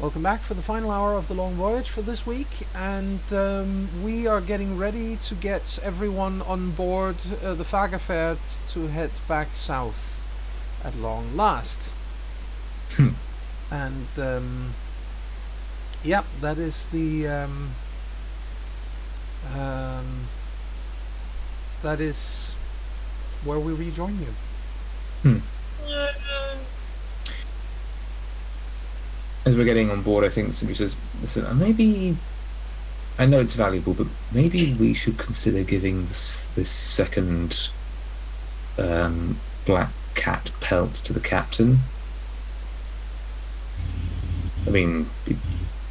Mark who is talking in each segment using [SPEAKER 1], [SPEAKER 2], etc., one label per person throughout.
[SPEAKER 1] Welcome back for the final hour of the Long Voyage for this week, and we are getting ready to get everyone on board the Fagerfeld to head back south at long last. And yeah, that is the that is where we rejoin you.
[SPEAKER 2] As we're getting on board, I think somebody says, listen, maybe, I know it's valuable, but maybe we should consider giving this second black cat pelt to the captain. I mean, it'd be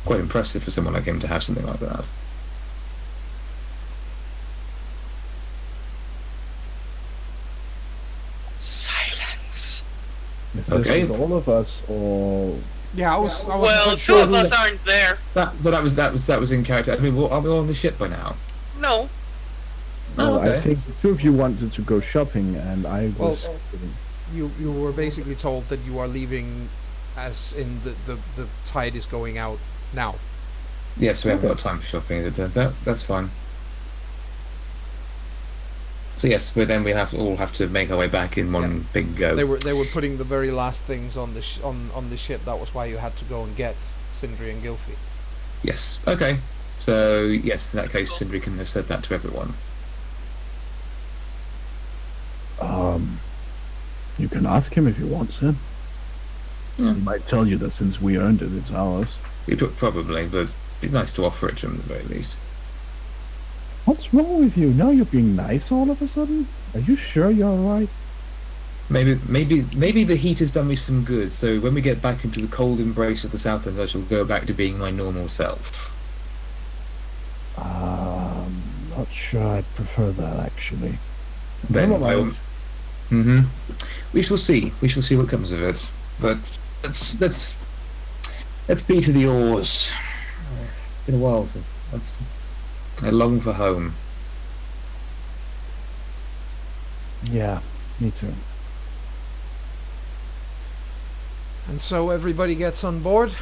[SPEAKER 2] quite impressive for someone like him to have something like that.
[SPEAKER 3] Silence.
[SPEAKER 2] Okay.
[SPEAKER 4] All of us, or
[SPEAKER 1] Yeah, I was
[SPEAKER 3] Well, two
[SPEAKER 1] sure
[SPEAKER 3] of us aren't there.
[SPEAKER 2] That was in character. I mean, are we all on the ship by now?
[SPEAKER 3] No.
[SPEAKER 2] Oh, okay.
[SPEAKER 4] I think the two of you wanted to go shopping, and I was.
[SPEAKER 1] You were basically told that you are leaving, as in the tide is going out now.
[SPEAKER 2] Yeah, so we haven't got time for shopping, as it turns out. That's fine. So yes, but then we all have to make our way back in one big go.
[SPEAKER 1] They were putting the very last things on the on the ship. That was why you had to go and get Sindri and Gylfi.
[SPEAKER 2] Yes. Okay. So yes, in that case, Sindri can have said that to everyone.
[SPEAKER 4] You can ask him if he wants it.
[SPEAKER 2] Yeah.
[SPEAKER 4] He might tell you that since we earned it, it's ours.
[SPEAKER 2] Probably, but it'd be nice to offer it to him at the very least.
[SPEAKER 4] What's wrong with you? Now you're being nice all of a sudden? Are you sure you're alright?
[SPEAKER 2] Maybe the heat has done me some good. So when we get back into the cold embrace of the Southlands, I shall go back to being my normal self.
[SPEAKER 4] Not sure I'd prefer that, actually.
[SPEAKER 2] Then
[SPEAKER 4] Never mind.
[SPEAKER 2] We shall see. We shall see what comes of it. But let's be to the oars. It's been a while since I long for home.
[SPEAKER 4] Yeah, me too.
[SPEAKER 1] And so everybody gets on board.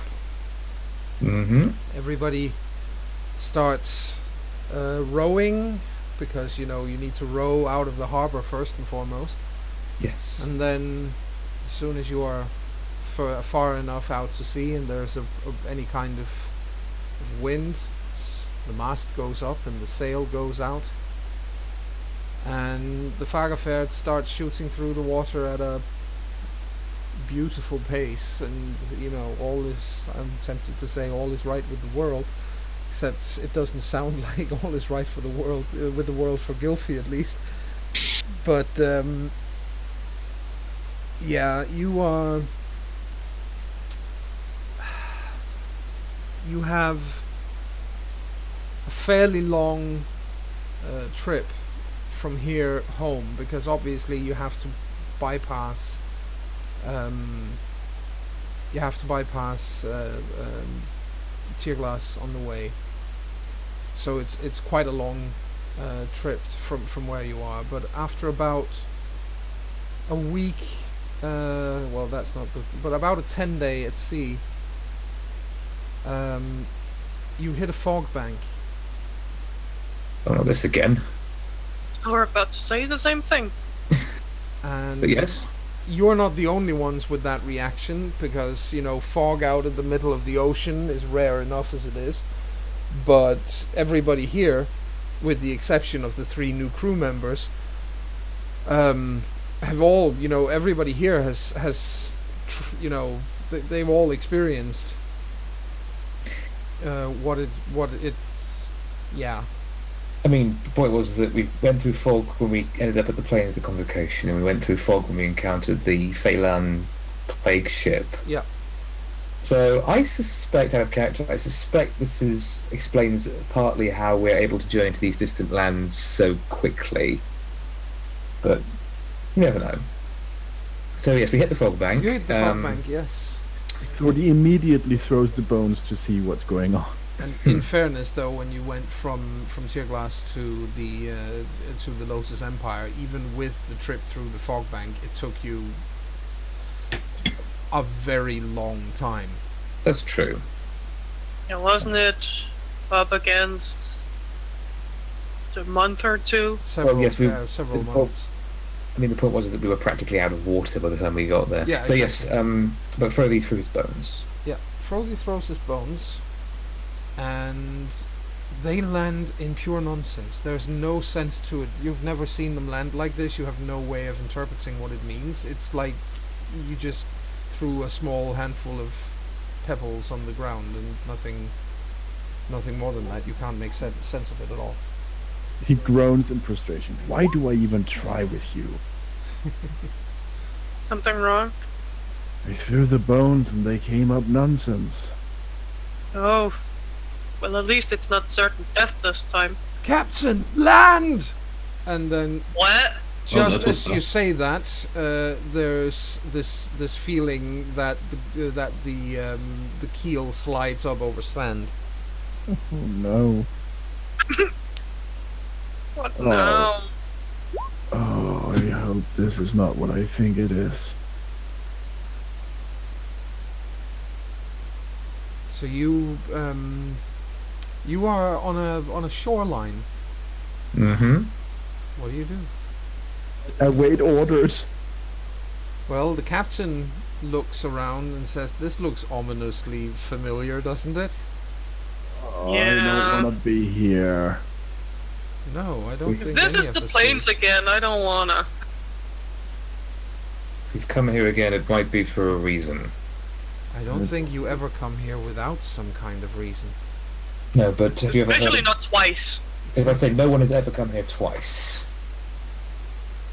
[SPEAKER 1] Everybody starts rowing, because you need to row out of the harbor first and foremost.
[SPEAKER 2] Yes.
[SPEAKER 1] And then, as soon as you are far enough out to sea and there's any kind of wind, the mast goes up and the sail goes out, and the Fagerfeld starts shooting through the water at a beautiful pace, and all is, I'm tempted to say, all is right with the world, except it doesn't sound like all is right for the world, with the world for Gylfi at least. But yeah, you have a fairly long trip from here home, because obviously you have to bypass Tearglass on the way, so it's quite a long trip from where you are. But after about a week, but about a 10-day at sea, you hit a fog bank.
[SPEAKER 2] Oh, not this again.
[SPEAKER 3] We're about to say the same thing.
[SPEAKER 1] And
[SPEAKER 2] But yes.
[SPEAKER 1] you're not the only ones with that reaction, because fog out in the middle of the ocean is rare enough as it is. But everybody here, with the exception of the 3 new crew members, have all everybody here has they've all experienced what it's. Yeah.
[SPEAKER 2] I mean, the point was that we went through fog when we ended up at the plane of the Convocation, and we went through fog when we encountered the Phelan plague ship.
[SPEAKER 1] Yeah.
[SPEAKER 2] So I suspect, out of character, this explains partly how we're able to journey to these distant lands so quickly. But you never know. So yes, we hit the fog bank.
[SPEAKER 1] You hit the fog bank, yes.
[SPEAKER 4] Thordy immediately throws the bones to see what's going on.
[SPEAKER 1] And in fairness, though, when you went from Tearglass to the Lotus Empire, even with the trip through the fog bank, it took you a very long time.
[SPEAKER 2] That's true.
[SPEAKER 3] Yeah, wasn't it up against a month or two?
[SPEAKER 1] Several,
[SPEAKER 2] yes,
[SPEAKER 1] several
[SPEAKER 2] well,
[SPEAKER 1] months.
[SPEAKER 2] I mean, the point was that we were practically out of water by the time we got there.
[SPEAKER 1] Yeah,
[SPEAKER 2] So
[SPEAKER 1] exactly.
[SPEAKER 2] yes, but Frothy threw his bones.
[SPEAKER 1] Yeah, Frothy throws his bones, and they land in pure nonsense. There's no sense to it. You've never seen them land like this. You have no way of interpreting what it means. It's like you just threw a small handful of pebbles on the ground and nothing more than that. You can't make sense of it at all.
[SPEAKER 4] He groans in frustration. Why do I even try with you?
[SPEAKER 3] Something wrong?
[SPEAKER 4] I threw the bones and they came up nonsense.
[SPEAKER 3] Oh. Well, at least it's not certain death this time.
[SPEAKER 1] Captain, land! And then
[SPEAKER 3] What?
[SPEAKER 1] just
[SPEAKER 5] that was
[SPEAKER 1] as you
[SPEAKER 5] fast.
[SPEAKER 1] say that, there's this feeling that the keel slides up over sand.
[SPEAKER 4] Oh no.
[SPEAKER 3] What
[SPEAKER 4] Oh.
[SPEAKER 3] now?
[SPEAKER 4] Oh, I hope this is not what I think it is.
[SPEAKER 1] So you are on a shoreline.
[SPEAKER 2] Mm-hmm.
[SPEAKER 1] What do you do?
[SPEAKER 4] Await orders.
[SPEAKER 1] Well, the captain looks around and says, "This looks ominously familiar, doesn't it?"
[SPEAKER 4] Oh, I
[SPEAKER 3] Yeah.
[SPEAKER 4] don't want to be here.
[SPEAKER 1] No, I don't
[SPEAKER 3] If
[SPEAKER 1] think
[SPEAKER 3] this
[SPEAKER 1] any
[SPEAKER 3] is
[SPEAKER 1] of
[SPEAKER 3] the
[SPEAKER 1] us
[SPEAKER 3] planes
[SPEAKER 1] do.
[SPEAKER 3] again, I don't wanna.
[SPEAKER 2] If we've come here again, it might be for a reason.
[SPEAKER 1] I don't think you ever come here without some kind of reason.
[SPEAKER 2] No, but have you ever
[SPEAKER 3] Especially
[SPEAKER 2] heard?
[SPEAKER 3] not twice.
[SPEAKER 2] If I say no one has ever come here twice.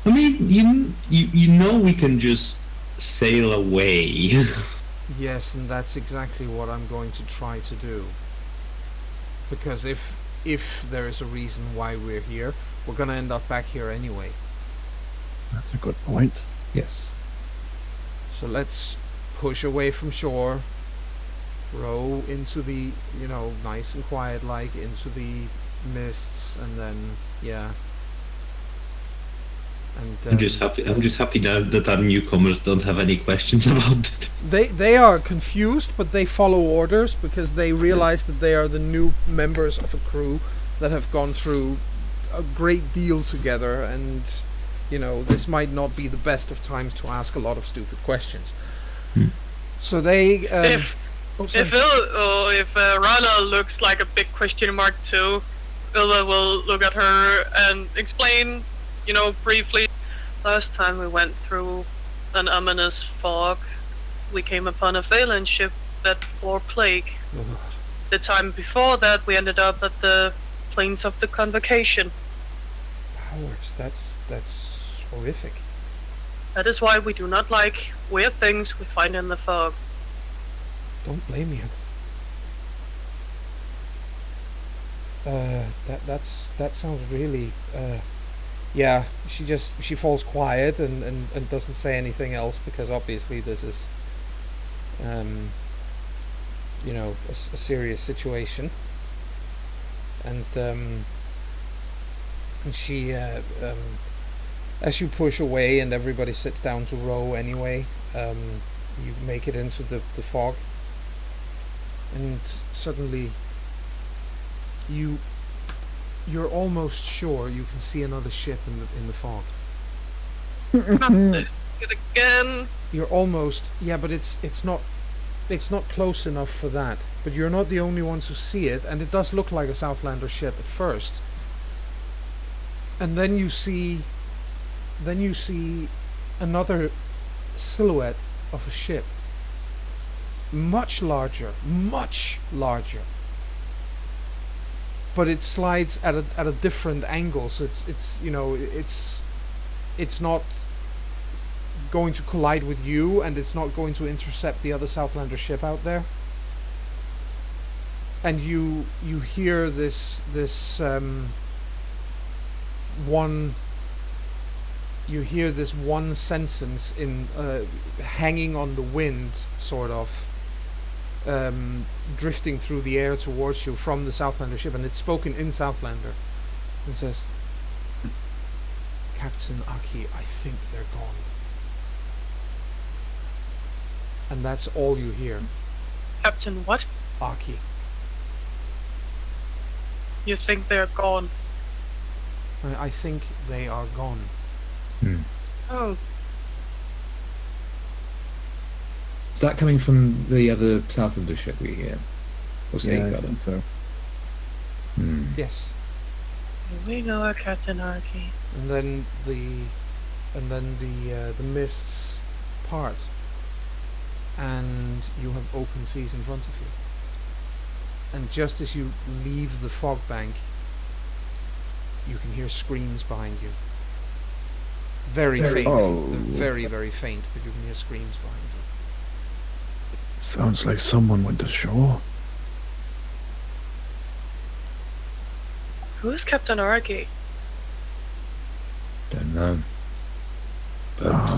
[SPEAKER 5] I mean, you know we can just sail away.
[SPEAKER 1] Yes, and that's exactly what I'm going to try to do. Because if there is a reason why we're here, we're gonna end up back here anyway.
[SPEAKER 4] That's a good point.
[SPEAKER 2] Yes.
[SPEAKER 1] So let's push away from shore, row into the, nice and quiet like into the mists, and then and
[SPEAKER 5] I'm just happy that our newcomers don't have any questions about it.
[SPEAKER 1] they are confused, but they follow orders because they realize that they are the new members of a crew that have gone through a great deal together, and this might not be the best of times to ask a lot of stupid questions.
[SPEAKER 5] Hmm.
[SPEAKER 1] So they
[SPEAKER 3] If Rana looks like a big question mark too, Ilda will look at her and explain, briefly. Last time we went through an ominous fog, we came upon a Valen ship that bore plague. The time before that, we ended up at the plains of the Convocation.
[SPEAKER 1] powers, that's horrific.
[SPEAKER 3] That is why we do not like weird things we find in the fog.
[SPEAKER 1] Don't blame you. That sounds really. Yeah, she falls quiet and doesn't say anything else because obviously this is, a serious situation. And she, as you push away and everybody sits down to row anyway, you make it into the fog. And suddenly you're almost sure you can see another ship in the fog.
[SPEAKER 3] It again.
[SPEAKER 1] You're almost, but it's not close enough for that. But you're not the only ones who see it, and it does look like a Southlander ship at first. And then you see another silhouette of a ship. Much larger. But it slides at a different angle, so it's not going to collide with you, and it's not going to intercept the other Southlander ship out there. And you hear this one sentence in hanging on the wind, sort of. Drifting through the air towards you from the Southlander ship, and it's spoken in Southlander. It says, "Captain Aki, I think they're gone." And that's all you hear.
[SPEAKER 3] Captain what?
[SPEAKER 1] Aki.
[SPEAKER 3] You think they're gone?
[SPEAKER 1] I think they are gone.
[SPEAKER 3] Oh,
[SPEAKER 2] Is that coming from the other Southlander ship we hear? Or Snake,
[SPEAKER 4] Yeah, I
[SPEAKER 2] rather?
[SPEAKER 4] think so.
[SPEAKER 1] Yes.
[SPEAKER 3] we know our Captain Arky.
[SPEAKER 1] And then the mists part, and you have open seas in front of you. And just as you leave the fog bank, you can hear screams behind you. Very faint.
[SPEAKER 4] Oh.
[SPEAKER 1] They're very, very faint, but you can hear screams behind you.
[SPEAKER 4] Sounds like someone went ashore.
[SPEAKER 3] Who is Captain Arky?
[SPEAKER 2] Don't know. But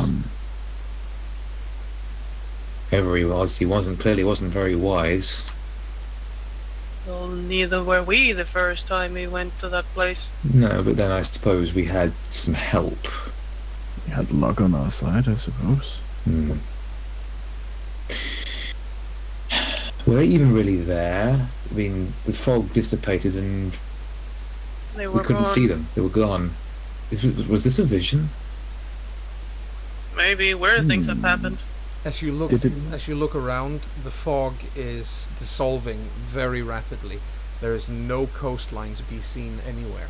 [SPEAKER 2] whoever he clearly wasn't very wise.
[SPEAKER 3] Well, neither were we the first time we went to that place.
[SPEAKER 2] No, but then I suppose we had some help.
[SPEAKER 4] We had luck on our side, I suppose.
[SPEAKER 2] Were they even really there? I mean, the fog dissipated and
[SPEAKER 3] They were
[SPEAKER 2] we couldn't
[SPEAKER 3] gone.
[SPEAKER 2] see them. They were gone. Was this a vision?
[SPEAKER 3] Maybe weird things have happened.
[SPEAKER 1] As you look,
[SPEAKER 4] Did it-
[SPEAKER 1] as you look around, the fog is dissolving very rapidly. There is no coastline to be seen anywhere.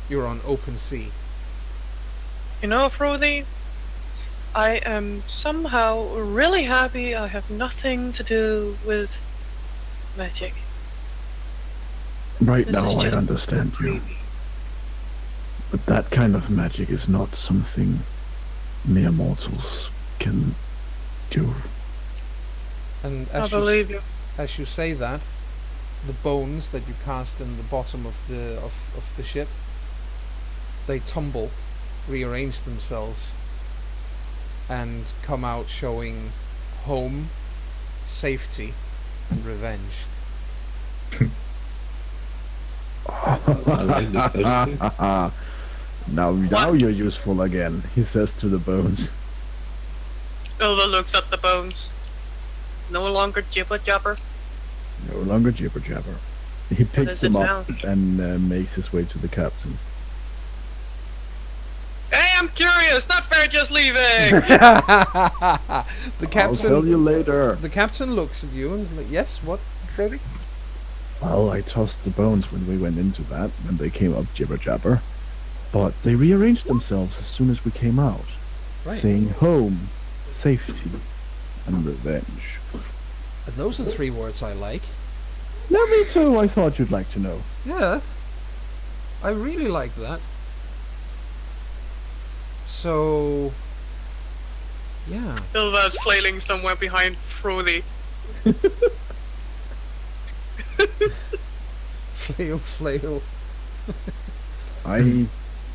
[SPEAKER 1] You're on open sea.
[SPEAKER 3] You know, Frothy, I am somehow really happy I have nothing to do with magic.
[SPEAKER 4] Right
[SPEAKER 3] This
[SPEAKER 4] now
[SPEAKER 3] is
[SPEAKER 4] I
[SPEAKER 3] just
[SPEAKER 4] understand you.
[SPEAKER 3] creepy.
[SPEAKER 4] But that kind of magic is not something mere mortals can do.
[SPEAKER 1] And
[SPEAKER 3] I
[SPEAKER 1] as
[SPEAKER 3] believe you.
[SPEAKER 1] as you say that, the bones that you cast in the bottom of the ship, they tumble, rearrange themselves, and come out showing home, safety, and revenge.
[SPEAKER 5] I like the first two.
[SPEAKER 4] Now you're useful again, he says to the bones.
[SPEAKER 3] Ilva looks at the bones. No longer jibber jabber.
[SPEAKER 4] No longer jibber jabber. He picks
[SPEAKER 3] is
[SPEAKER 4] them
[SPEAKER 3] it
[SPEAKER 4] up
[SPEAKER 3] now?
[SPEAKER 4] and makes his way to the captain.
[SPEAKER 3] Hey, I'm curious. Not fair, just leaving.
[SPEAKER 1] The
[SPEAKER 4] I'll tell you
[SPEAKER 1] captain.
[SPEAKER 4] later.
[SPEAKER 1] The captain looks at you and is like, "Yes, what, Freddy?"
[SPEAKER 4] Well, I tossed the bones when we went into that, and they came up jibber jabber. But they rearranged themselves as soon as we came out,
[SPEAKER 1] Right.
[SPEAKER 4] saying home, safety, and revenge.
[SPEAKER 1] Those are 3 words I like.
[SPEAKER 4] Now, me too, I thought you'd like to know.
[SPEAKER 1] Yeah, I really like that. So, yeah.
[SPEAKER 3] Ilva's flailing somewhere behind Frothy.
[SPEAKER 1] Flail, flail.
[SPEAKER 4] I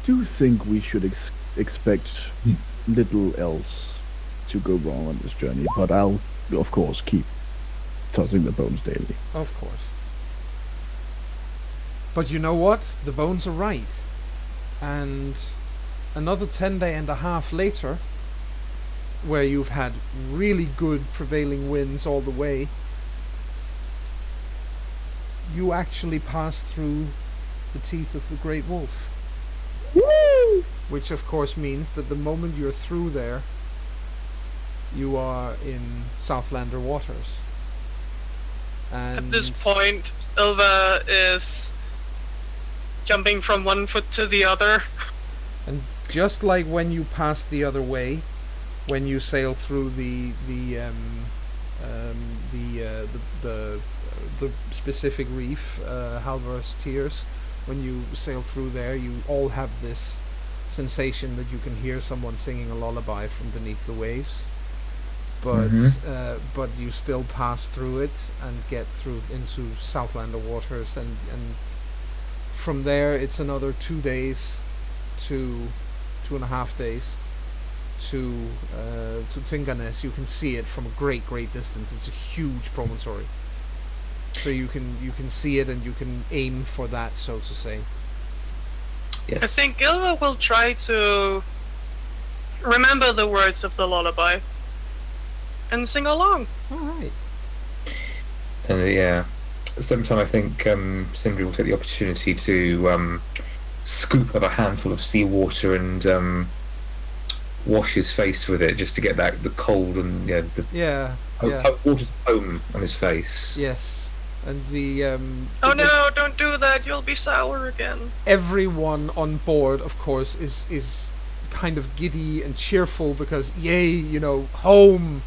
[SPEAKER 4] do think we should expect little else to go wrong on this journey, but I'll, of course, keep tossing the bones daily.
[SPEAKER 1] Of course. But you know what? The bones are right. And another 10 day and a half later, where you've had really good prevailing winds all the way, you actually passed through the teeth of the great wolf.
[SPEAKER 4] Woo!
[SPEAKER 1] Which of course means that the moment you're through there, you are in Southlander waters. And
[SPEAKER 3] At this point, Ilva is jumping from one foot to the other.
[SPEAKER 1] And just like when you pass the other way, when you sail through the specific reef, Halvar's Tears, when you sail through there, you all have this sensation that you can hear someone singing a lullaby from beneath the waves. But but you still pass through it and get through into Southlander waters, and from there it's another 2 days to 2.5 days to Tinganes. You can see it from a great distance. It's a huge promontory, so you can see it and you can aim for that, so to say.
[SPEAKER 2] Yes.
[SPEAKER 3] I think Ilva will try to remember the words of the lullaby and sing along.
[SPEAKER 1] All right.
[SPEAKER 2] And yeah, sometime I think Sindri will take the opportunity to scoop up a handful of seawater and wash his face with it, just to get the cold and
[SPEAKER 1] Yeah,
[SPEAKER 2] water's foam on his face.
[SPEAKER 1] yes. And
[SPEAKER 3] Oh no, don't do that, you'll be sour again.
[SPEAKER 1] everyone on board, of course, is kind of giddy and cheerful because, yay, home.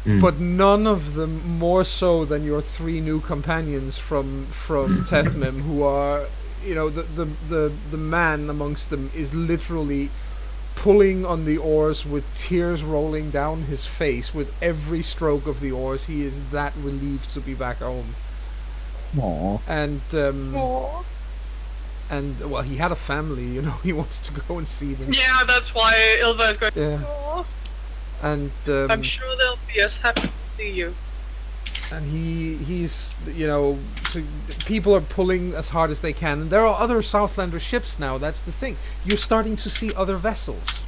[SPEAKER 1] But none of them more so than your 3 new companions from Tethmim, who are, the man amongst them is literally pulling on the oars with tears rolling down his face with every stroke of the oars. He is that relieved to be back home.
[SPEAKER 4] Aww.
[SPEAKER 1] And
[SPEAKER 3] Aww.
[SPEAKER 1] and well, he had a family. He wants to go and see them.
[SPEAKER 3] Yeah, that's why Ilva is going.
[SPEAKER 1] Yeah.
[SPEAKER 3] Aww.
[SPEAKER 1] And
[SPEAKER 3] I'm sure they'll be as happy to see you.
[SPEAKER 1] and he's so people are pulling as hard as they can, and there are other Southlander ships now. That's the thing. You're starting to see other vessels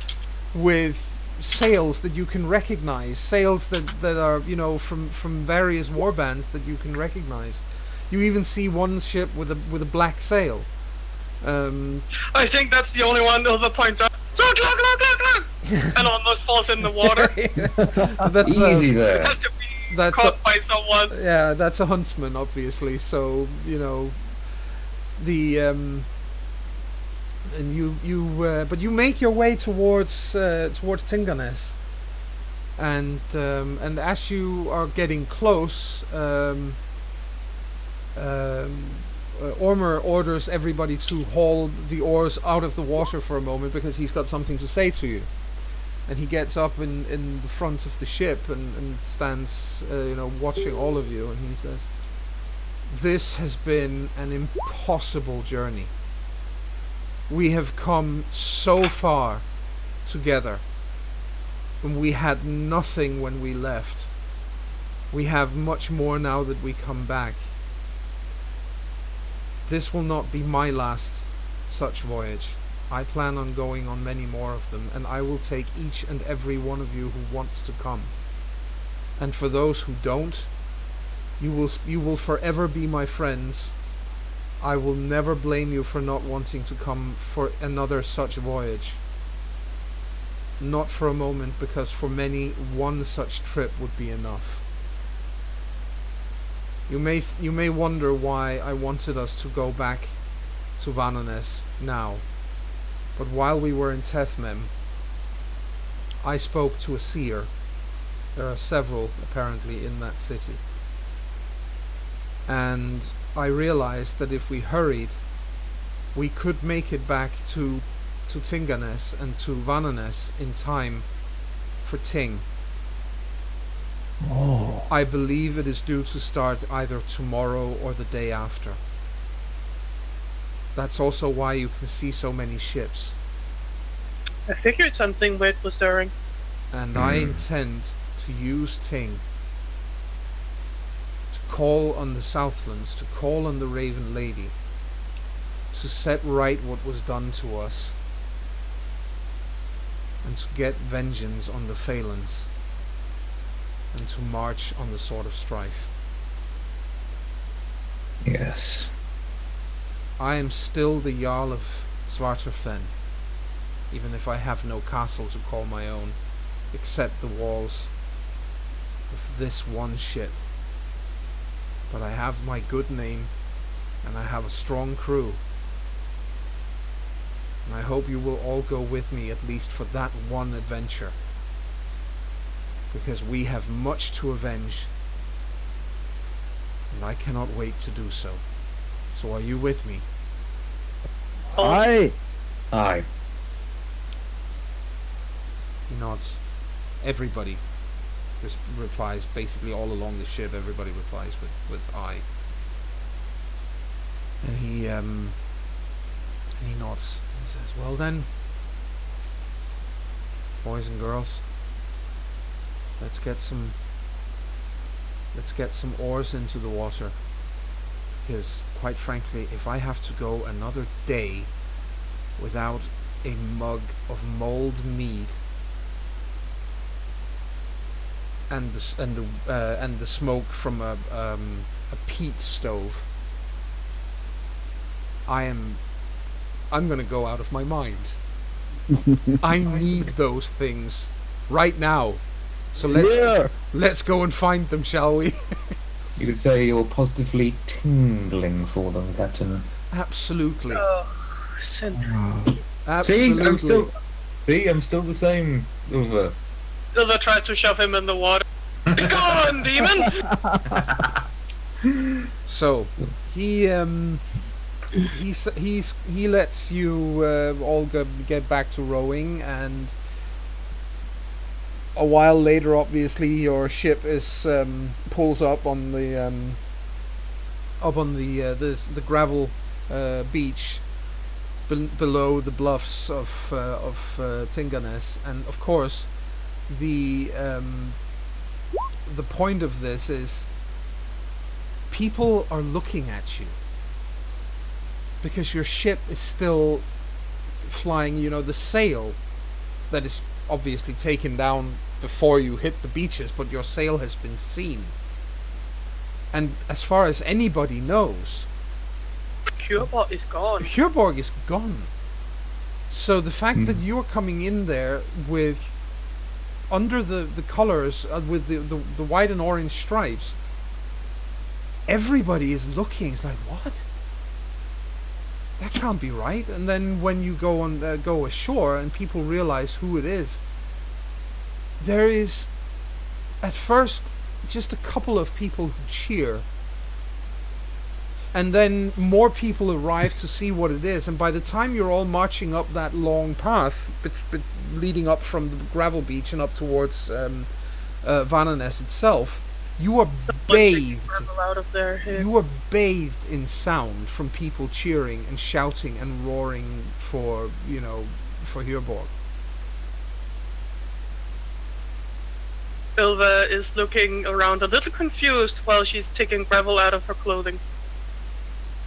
[SPEAKER 1] with sails that you can recognize, sails that are from various warbands that you can recognize. You even see one ship with a black sail.
[SPEAKER 3] I think that's the only one Ilva points out. Look! And almost falls in the water.
[SPEAKER 1] That's
[SPEAKER 2] Easy there.
[SPEAKER 3] Has to be
[SPEAKER 1] That's
[SPEAKER 3] caught by someone.
[SPEAKER 1] Yeah, that's a huntsman, obviously. So the and but you make your way towards Tinganes, and as you are getting close, Ormer orders everybody to haul the oars out of the water for a moment because he's got something to say to you. And he gets up in the front of the ship and stands, watching all of you, and he says, "This has been an impossible journey. We have come so far together, and we had nothing when we left. We have much more now that we come back. This will not be my last such voyage. I plan on going on many more of them, and I will take each and every one of you who wants to come. And for those who don't, you will forever be my friends. I will never blame you for not wanting to come for another such voyage. Not for a moment, because for many, one such trip would be enough. You may wonder why I wanted us to go back to Vananes now. But while we were in Tethmem, I spoke to a seer. There are several, apparently, in that city. And I realized that if we hurried, we could make it back to Tinganes and to Vananes in time for Ting.
[SPEAKER 4] Oh.
[SPEAKER 1] I believe it is due to start either tomorrow or the day after. That's also why you can see so many ships.
[SPEAKER 3] I figured something weird was stirring.
[SPEAKER 1] And I intend to use Ting to call on the Southlands, to call on the Raven Lady, to set right what was done to us, and to get vengeance on the Phalans, and to march on the Sword of Strife.
[SPEAKER 2] Yes.
[SPEAKER 1] I am still the Jarl of Svartalfen, even if I have no castle to call my own, except the walls of this one ship. But I have my good name, and I have a strong crew. And I hope you will all go with me, at least for that one adventure, because we have much to avenge, and I cannot wait to do so. So are you with me?
[SPEAKER 4] Aye.
[SPEAKER 2] Aye.
[SPEAKER 1] He nods. Everybody just replies, basically all along the ship, everybody replies with aye. And he nods and says, "Well then, boys and girls, let's get some oars into the water. Because, quite frankly, if I have to go another day without a mug of mulled mead and the smoke from a peat stove, I'm gonna go out of my mind. I need those things right now. So let's go and find them, shall we?
[SPEAKER 2] You could say you're positively tingling for them, Captain.
[SPEAKER 1] Absolutely.
[SPEAKER 2] Absolutely. I'm still the same. Ulva.
[SPEAKER 3] Ilva tries to shove him in the water. Be gone, demon!
[SPEAKER 1] So he lets you all get back to rowing, and a while later, obviously, your ship is pulls up on the gravel beach below the bluffs of Tinganes, and of course, the point of this is people are looking at you because your ship is still flying. You know, the sail that is obviously taken down before you hit the beaches, but your sail has been seen, and as far as anybody knows,
[SPEAKER 3] Kjørborg is gone.
[SPEAKER 1] Kjørborg is gone. So the fact that you're coming in there with under the colors with the white and orange stripes, everybody is looking. It's like, what? That can't be right. And then when you go ashore and people realize who it is, there is at first just a couple of people who cheer, and then more people arrive to see what it is, and by the time you're all marching up that long path leading up from the gravel beach and up towards Vananes itself, you are bathed.
[SPEAKER 3] Out of there, yeah.
[SPEAKER 1] You are bathed in sound from people cheering and shouting and roaring for Kjørborg.
[SPEAKER 3] Ilva is looking around a little confused while she's taking gravel out of her clothing.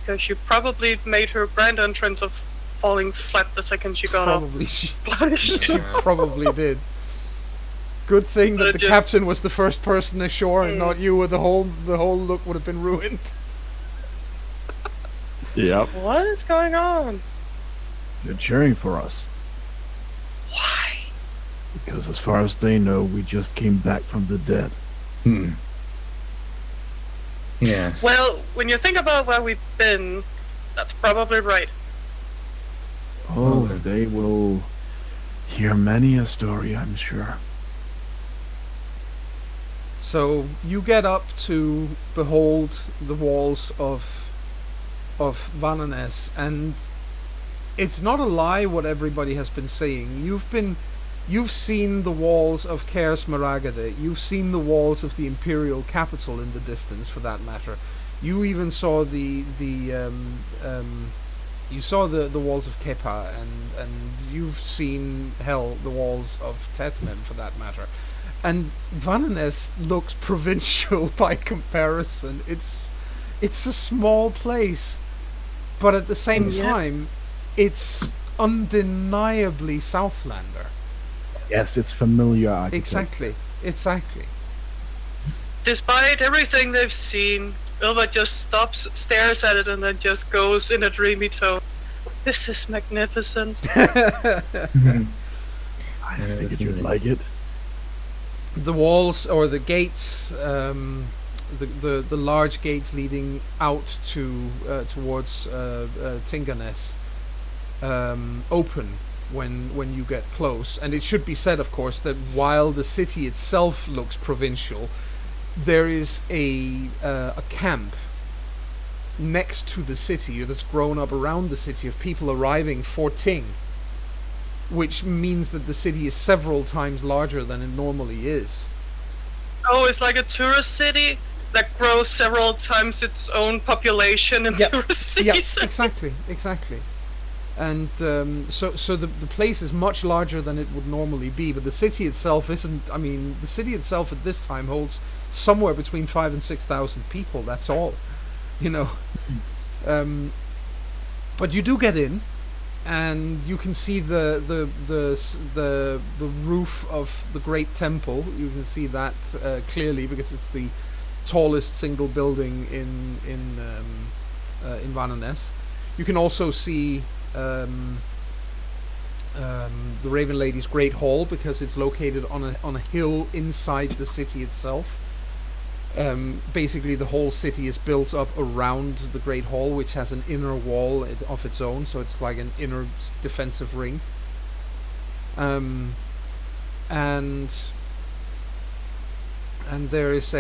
[SPEAKER 3] Because she probably made her grand entrance of falling flat the second she got
[SPEAKER 1] Probably
[SPEAKER 3] off.
[SPEAKER 1] she probably did. Good thing that the captain was the first person ashore and not you, or the whole look would have been ruined.
[SPEAKER 4] Yep.
[SPEAKER 3] What is going on?
[SPEAKER 4] They're cheering for us.
[SPEAKER 3] Why?
[SPEAKER 4] Because as far as they know, we just came back from the dead.
[SPEAKER 2] Yes.
[SPEAKER 3] Well, when you think about where we've been, that's probably right.
[SPEAKER 4] Oh, they will hear many a story, I'm sure.
[SPEAKER 1] So you get up to behold the walls of Vananes, and it's not a lie what everybody has been saying. You've seen the walls of Caers Maragade. You've seen the walls of the imperial capital in the distance, for that matter. You even saw the walls of Kepa, and you've seen the walls of Tetmem, for that matter. And Vananes looks provincial by comparison. It's a small place, but at the same time, it's undeniably Southlander.
[SPEAKER 4] Yes, it's familiar architecture.
[SPEAKER 1] Exactly.
[SPEAKER 3] Despite everything they've seen, Ilva just stops, stares at it, and then just goes in a dreamy tone. This is magnificent.
[SPEAKER 4] I figured you'd like it.
[SPEAKER 1] The walls, or the gates, the large gates leading out to towards Tinganes, open when you get close. And it should be said, of course, that while the city itself looks provincial, there is a camp next to the city that's grown up around the city of people arriving for Ting, which means that the city is several times larger than it normally is.
[SPEAKER 3] Oh, it's like a tourist city that grows several times its own population in tourist season.
[SPEAKER 1] Exactly. And so the place is much larger than it would normally be, but the city itself isn't. I mean, the city itself at this time holds somewhere between 5,000 and 6,000 people. That's all, But you do get in, and you can see the roof of the great temple. You can see that clearly because it's the tallest single building in Vannes. You can also see the Raven Lady's Great Hall, because it's located on a hill inside the city itself. Basically, the whole city is built up around the Great Hall, which has an inner wall of its own, so it's like an inner defensive ring. And there is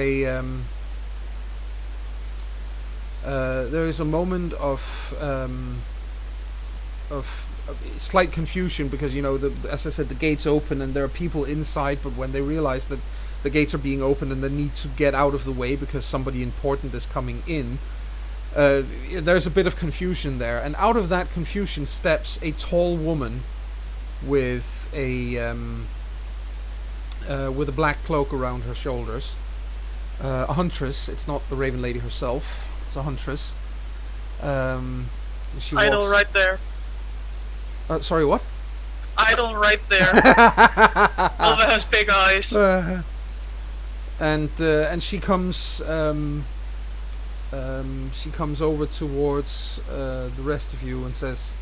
[SPEAKER 1] a moment of slight confusion, because as I said, the gates open and there are people inside, but when they realize that the gates are being opened and they need to get out of the way because somebody important is coming in, there's a bit of confusion there, and out of that confusion steps a tall woman with a black cloak around her shoulders, a huntress. It's not the Raven Lady herself, it's a huntress. She
[SPEAKER 3] Idol
[SPEAKER 1] walks,
[SPEAKER 3] right there.
[SPEAKER 1] sorry, what?
[SPEAKER 3] Idol right there. Elva has big eyes.
[SPEAKER 1] And she comes over towards the rest of you and says,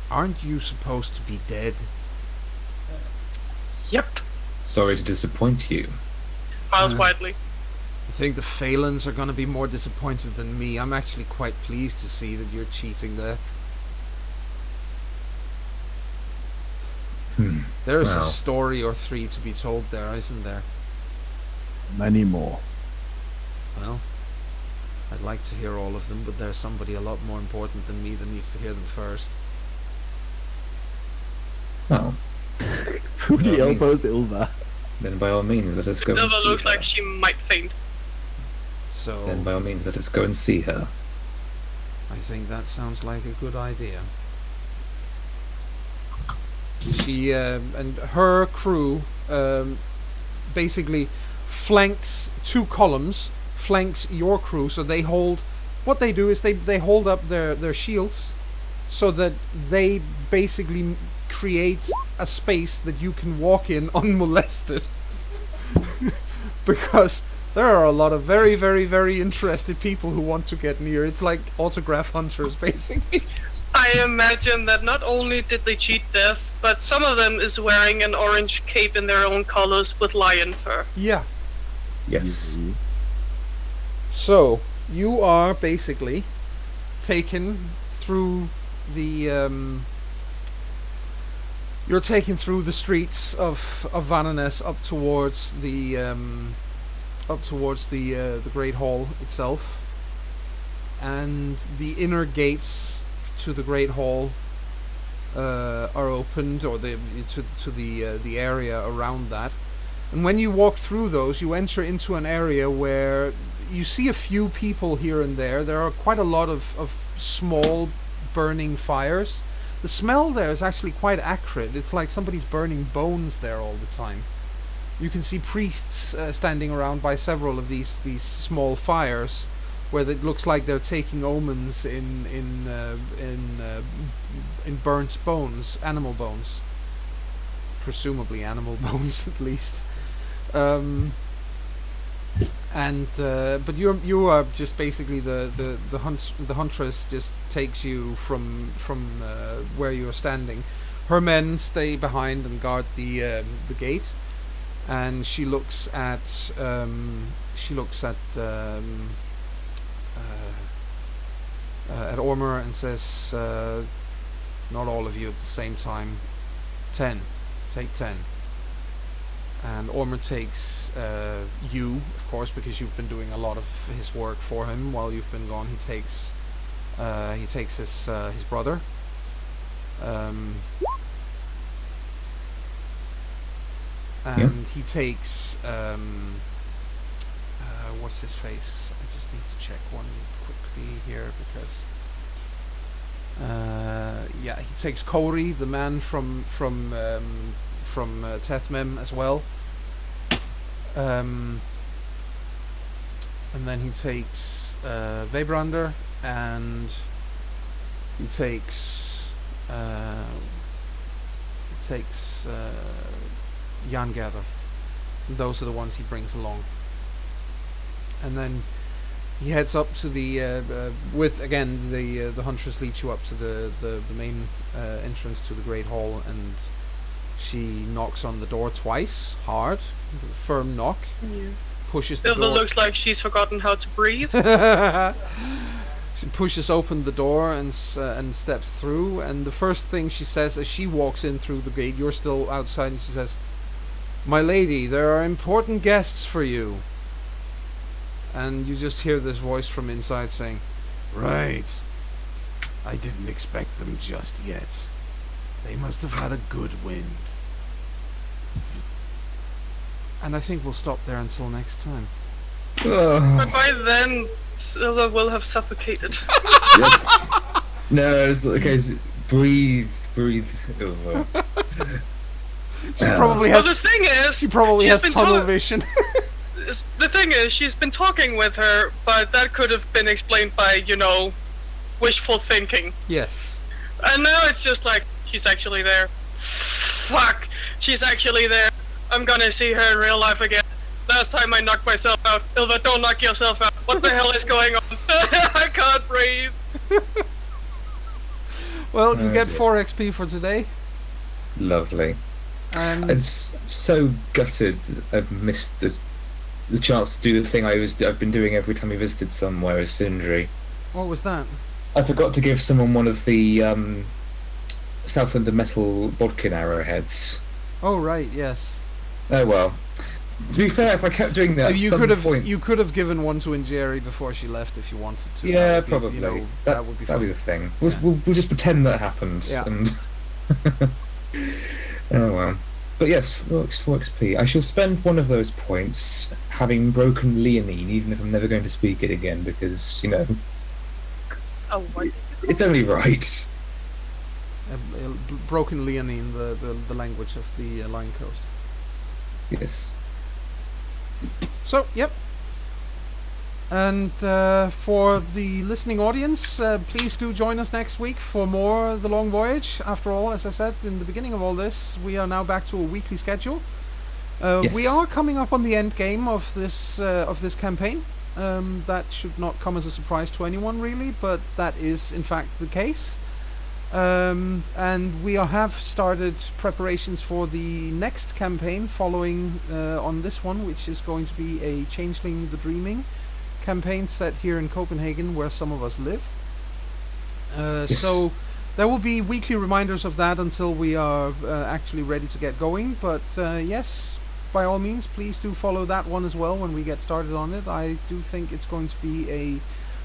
[SPEAKER 1] "Aren't you supposed to be dead?"
[SPEAKER 3] Yep.
[SPEAKER 2] Sorry to disappoint you.
[SPEAKER 3] Smiles widely.
[SPEAKER 1] I think the Phalans are going to be more disappointed than me. I'm actually quite pleased to see that you're cheating death. There's a
[SPEAKER 2] Well.
[SPEAKER 1] story or three to be told there, isn't there?
[SPEAKER 4] Many more.
[SPEAKER 1] Well, I'd like to hear all of them, but there's somebody a lot more important than me that needs to hear them first.
[SPEAKER 2] Well,
[SPEAKER 4] Who the
[SPEAKER 2] Well,
[SPEAKER 4] elbows Ilva?
[SPEAKER 2] then by all means, let us go and
[SPEAKER 3] Elva
[SPEAKER 2] see
[SPEAKER 3] looks
[SPEAKER 2] her.
[SPEAKER 3] like she might faint.
[SPEAKER 1] So
[SPEAKER 2] Then by all means, let us go and see her.
[SPEAKER 1] I think that sounds like a good idea. She and her crew basically flanks two columns, flanks your crew, so they hold. What they do is they hold up their shields, so that they basically create a space that you can walk in unmolested. Because there are a lot of very, very, very interested people who want to get near. It's like autograph hunters, basically.
[SPEAKER 3] I imagine that not only did they cheat death, but some of them is wearing an orange cape in their own colors with lion fur.
[SPEAKER 1] Yeah.
[SPEAKER 2] Yes.
[SPEAKER 4] Easy.
[SPEAKER 1] So you are basically taken through the you're taken through the streets of Vannes up towards the Great Hall itself, and the inner gates to the Great Hall are opened, or to the area around that. And when you walk through those, you enter into an area where you see a few people here and there. There are quite a lot of small burning fires. The smell there is actually quite acrid. It's like somebody's burning bones there all the time. You can see priests standing around by several of these small fires, where it looks like they're taking omens in burnt bones, animal bones, presumably animal bones at least. But you are just basically the huntress just takes you from where you are standing. Her men stay behind and guard the gate, and she looks at Ormer and says, "Not all of you at the same time. 10. Take 10." And Ormer takes you, of course, because you've been doing a lot of his work for him while you've been gone. He takes his brother. And he takes what's his face? I just need to check one quickly here, because he takes Corey, the man from Tethmem as well. And then he takes Webrander, and he takes Jan Gather. Those are the ones he brings along. And then he heads up to the with again the huntress leads you up to the main entrance to the Great Hall, and she knocks on the door twice, hard, firm knock.
[SPEAKER 3] Yeah.
[SPEAKER 1] Pushes the
[SPEAKER 3] Ilva
[SPEAKER 1] door.
[SPEAKER 3] looks like she's forgotten how to breathe.
[SPEAKER 1] She pushes open the door and steps through. And the first thing she says as she walks in through the gate, you're still outside, and she says, "My lady, there are important guests for you." And you just hear this voice from inside saying, "Right. I didn't expect them just yet. They must have had a good wind." And I think we'll stop there until next time.
[SPEAKER 3] But by then, Ilva will have suffocated.
[SPEAKER 2] No, it's okay. Breathe. Over.
[SPEAKER 1] She probably
[SPEAKER 3] Well,
[SPEAKER 1] has.
[SPEAKER 3] the thing is,
[SPEAKER 1] She probably
[SPEAKER 3] she's
[SPEAKER 1] has
[SPEAKER 3] been
[SPEAKER 1] tunnel
[SPEAKER 3] to-
[SPEAKER 1] vision.
[SPEAKER 3] the thing is, she's been talking with her, but that could have been explained by, wishful thinking.
[SPEAKER 1] Yes.
[SPEAKER 3] And now it's just like, she's actually there. Fuck! She's actually there. I'm gonna see her in real life again. Last time I knocked myself out. Ilva, don't knock yourself out. What the hell is going on? I can't breathe.
[SPEAKER 1] Well, you
[SPEAKER 2] Oh,
[SPEAKER 1] get
[SPEAKER 2] dear.
[SPEAKER 1] 4 XP for today.
[SPEAKER 2] Lovely.
[SPEAKER 1] And
[SPEAKER 2] I'm so gutted that I've missed the chance to do the thing I've been doing every time I visited somewhere as Sindri.
[SPEAKER 1] what was that?
[SPEAKER 2] I forgot to give someone one of the Southlander metal bodkin arrowheads.
[SPEAKER 1] Oh, right, yes.
[SPEAKER 2] Oh well. To be fair, if I kept doing that,
[SPEAKER 1] You
[SPEAKER 2] at some
[SPEAKER 1] could have
[SPEAKER 2] point,
[SPEAKER 1] you could have given one to Injeri before she left if you wanted to.
[SPEAKER 2] yeah,
[SPEAKER 1] That would be,
[SPEAKER 2] probably.
[SPEAKER 1] that would be
[SPEAKER 2] that'd
[SPEAKER 1] fun.
[SPEAKER 2] be the thing.
[SPEAKER 1] Yeah.
[SPEAKER 2] We'll just pretend that happened.
[SPEAKER 1] Yeah.
[SPEAKER 2] And oh well. But yes, 4 XP. I shall spend one of those points having broken Leonine, even if I'm never going to speak it again, because
[SPEAKER 3] Oh, what?
[SPEAKER 2] it's only right.
[SPEAKER 1] Broken Leonine, the language of the Lion Coast.
[SPEAKER 2] Yes.
[SPEAKER 1] So, yep. And for the listening audience, please do join us next week for more The Long Voyage. After all, as I said in the beginning of all this, we are now back to a weekly schedule.
[SPEAKER 2] Yes.
[SPEAKER 1] We are coming up on the end game of this campaign. That should not come as a surprise to anyone, really, but that is in fact the case. And we have started preparations for the next campaign following on this one, which is going to be a Changeling the Dreaming campaign set here in Copenhagen, where some of us live.
[SPEAKER 2] Yes.
[SPEAKER 1] So there will be weekly reminders of that until we are actually ready to get going. But yes, by all means, please do follow that one as well when we get started on it. I do think it's going to be a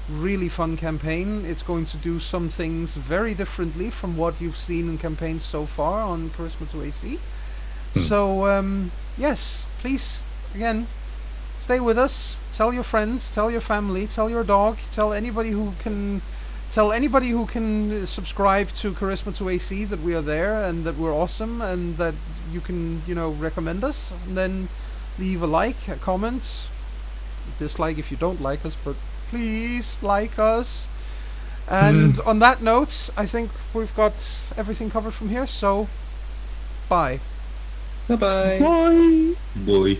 [SPEAKER 1] really fun campaign. It's going to do some things very differently from what you've seen in campaigns so far on CharismaToAC. So yes, please, again, stay with us. Tell your friends, tell your family, tell your dog, tell anybody who can subscribe to CharismaToAC that we are there and that we're awesome and that you can, recommend us. And then leave a like, a comment, dislike if you don't like us, but please like us. And on that note, I think we've got everything covered from here, so bye.
[SPEAKER 2] Bye bye.
[SPEAKER 4] Bye.
[SPEAKER 5] Boy.